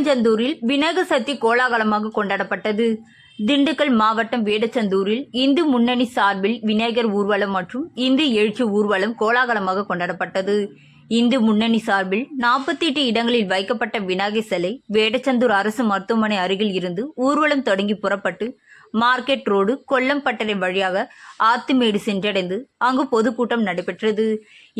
வேடச்சந்தூரில் விநாயகர் சதுர்த்தி கோலாகலமாக கொண்டாடப்பட்டது. திண்டுக்கல் மாவட்டம் வேடச்சந்தூரில் இந்து முன்னணி சார்பில் விநாயகர் ஊர்வலம் மற்றும் இந்து எழுச்சி ஊர்வலம் கோலாகலமாக கொண்டாடப்பட்டது. இந்து முன்னணி சார்பில் 48 இடங்களில் வைக்கப்பட்ட விநாயகர் சிலை வேடச்சந்தூர் அரசு மருத்துவமனை அருகில் இருந்து ஊர்வலம் தொடங்கி புறப்பட்டு மார்க்கெட் ரோடு கொல்லம்பட்டறை வழியாக ஆத்துமேடு சென்றடைந்து அங்கு பொதுக்கூட்டம் நடைபெற்றது.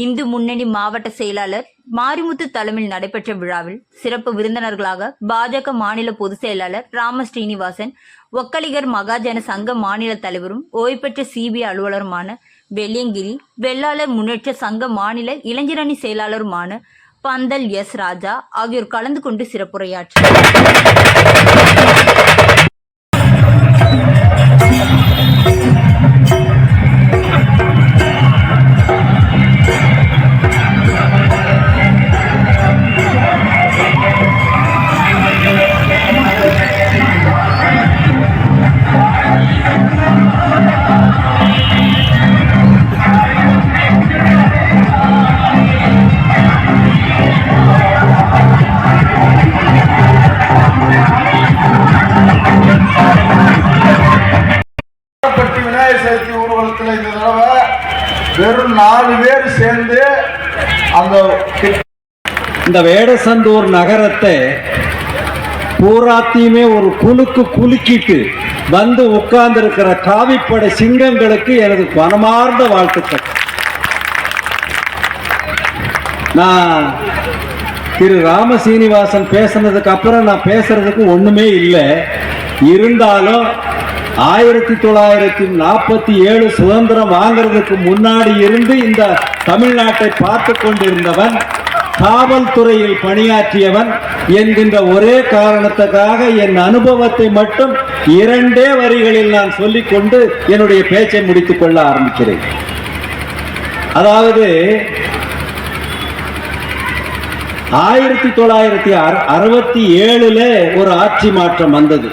இந்து முன்னணி மாவட்ட செயலாளர் மாரிமுத்து தலைமையில் நடைபெற்ற விழாவில் சிறப்பு விருந்தினர்களாக பாஜக மாநில பொதுச் செயலாளர் ராம ஸ்ரீனிவாசன், ஒக்கலிகர் மகாஜன சங்க மாநில தலைவரும் ஓய்வு பெற்ற சிபிஐ அலுவலருமான வெள்ளியங்கிரி, வெள்ளாளர் முன்னேற்ற சங்க மாநில இளைஞரணி செயலாளருமான பந்தல் எஸ் ராஜா ஆகியோர் கலந்து கொண்டு சிறப்புரையாற்றினர். விநாயகர் சதுர்த்தி ஊர்வலத்தில் இந்த தடவை வெறும் 4 பேர் சேர்ந்து இந்த வேடசந்தூர் நகரத்தை பூராத்தையுமே ஒரு குலுக்கிட்டு வந்து உட்கார்ந்து இருக்கிற காவிப்படை சிங்கங்களுக்கு எனது மனமார்ந்த வாழ்த்துக்கள். நான் திரு ராம சீனிவாசன் பேசுனதுக்கு அப்புறம் நான் பேசுறதுக்கு ஒண்ணுமே இல்லை. இருந்தாலும் 1947 சுதந்திரம் வாங்கிறதுக்கு முன்னாடி இருந்து இந்த தமிழ்நாட்டை பார்த்து கொண்டிருந்தவன், காவல்துறையில் பணியாற்றியவன் என்கின்ற ஒரே காரணத்துக்காக என் அனுபவத்தை மட்டும் 2 வரிகளில் நான் சொல்லிக்கொண்டு என்னுடைய பேச்சை முடித்துக் கொள்ள ஆரம்பிக்கிறேன். அதாவது 1967 ஒரு ஆட்சி மாற்றம் வந்தது.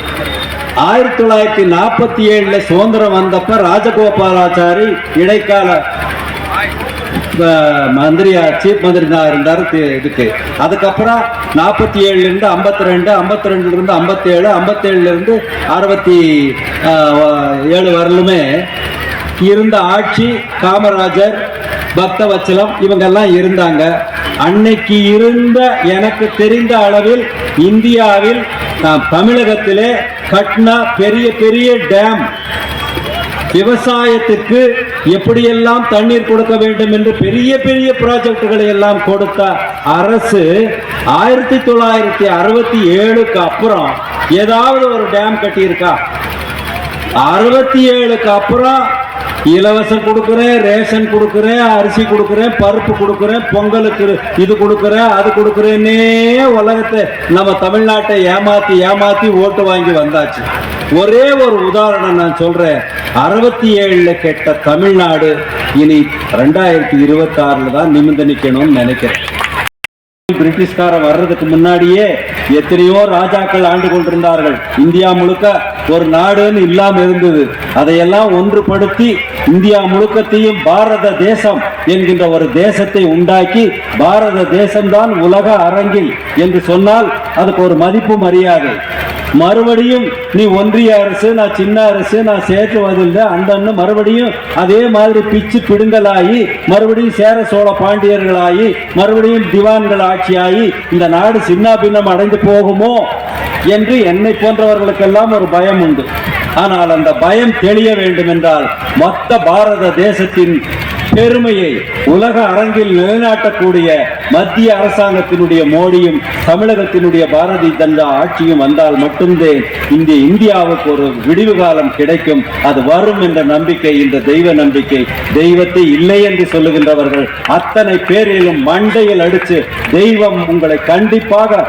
1947 சுதந்திரம் வந்தப்ப ராஜகோபாலாச்சாரி இடைக்கால மந்திரியா சீஃப் மந்திரி தான் இருந்தார் இதுக்கு. அதுக்கப்புறம் 47 இருந்து 52, 52 இருந்து 57, 57 இருந்து 67 வரலுமே இருந்த ஆட்சி காமராஜர், பக்தவச்சலம் இவங்கெல்லாம் இருந்தாங்க. அன்னைக்கு இருந்த எனக்கு தெரிந்த அளவில் இந்தியாவில் தமிழகத்திலே கட்டினா பெரிய பெரிய டேம், விவசாயத்துக்கு எப்படியெல்லாம் தண்ணீர் கொடுக்க வேண்டும் என்று பெரிய பெரிய ப்ராஜெக்டுகளை எல்லாம் கொடுத்த அரசு 1967க்கு அப்புறம் ஏதாவது ஒரு டேம் கட்டியிருக்கா? 67க்கு அப்புறம் இலவசம் கொடுக்குறேன், ரேஷன் கொடுக்குறேன், அரிசி கொடுக்குறேன், பருப்பு கொடுக்குறேன், பொங்கலுக்கு இது கொடுக்குறேன், அது கொடுக்குறேன்னே உலகத்தை நம்ம தமிழ்நாட்டை ஏமாத்தி ஓட்டு வாங்கி வந்தாச்சு. ஒரே ஒரு உதாரணம் நான் சொல்றேன். 67 கெட்ட தமிழ்நாடு இனி 2026 தான் நிமிர்ந்து நிக்கணும்னு நினைக்கிறேன். பிரிட்டிஷ்கார வர்றதுக்கு முன்னாடியே எத்தனையோ ராஜாக்கள் ஆண்டு கொண்டிருந்தார்கள். இந்தியா முழுக்க ஒரு நாடுன்னு இல்லாம இருந்தது. அதையெல்லாம் ஒன்றுபடுத்தி இந்தியா முழுக்கத்தையும் பாரத தேசம் என்கின்ற ஒரு தேசத்தை உண்டாக்கி, பாரத தேசம்தான் உலக அரங்கில் என்று சொன்னால் அதுக்கு ஒரு மதிப்பு மரியாதை. மறுபடியும் நீ ஒன்றிய அரசு, நான் சின்ன அரசு, நான் சேர்த்துவதில்லை அந்த மறுபடியும் அதே மாதிரி பிச்சு பிடுங்கலாகி, மறுபடியும் சேர சோழ பாண்டியர்களாகி, மறுபடியும் திவான்கள் ஆட்சியாகி இந்த நாடு சின்ன பின்னம் அடைந்து போகுமோ என்று என்னை போன்றவர்களுக்கெல்லாம் ஒரு பயம் உண்டு. ஆனால் அந்த பயம் தெளிய வேண்டும் என்றால் மொத்த பாரத தேசத்தின் பெருமையை உலக அரங்கில் நிலைநாட்டக்கூடிய மத்திய அரசாங்கத்தினுடைய மோடியும் தமிழகத்தினுடைய பாரதிய ஜனதா ஆட்சியும் வந்தால் மட்டும்தான் இந்தியாவுக்கு ஒரு விடிவு காலம் கிடைக்கும். அது வரும் என்ற நம்பிக்கை, இந்த தெய்வ நம்பிக்கை. தெய்வத்தை இல்லை என்று சொல்லுகின்றவர்கள் அத்தனை பேரிலும் மண்டையில் அடிச்சு தெய்வம் உங்களை கண்டிப்பாக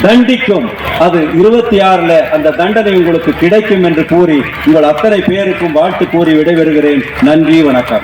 தண்டிக்கும். அது 26 அந்த தண்டனை உங்களுக்கு கிடைக்கும் என்று கூறி உங்கள் அத்தனை பேருக்கும் வாழ்த்து கூறி விடைபெறுகிறேன். நன்றி, வணக்கம்.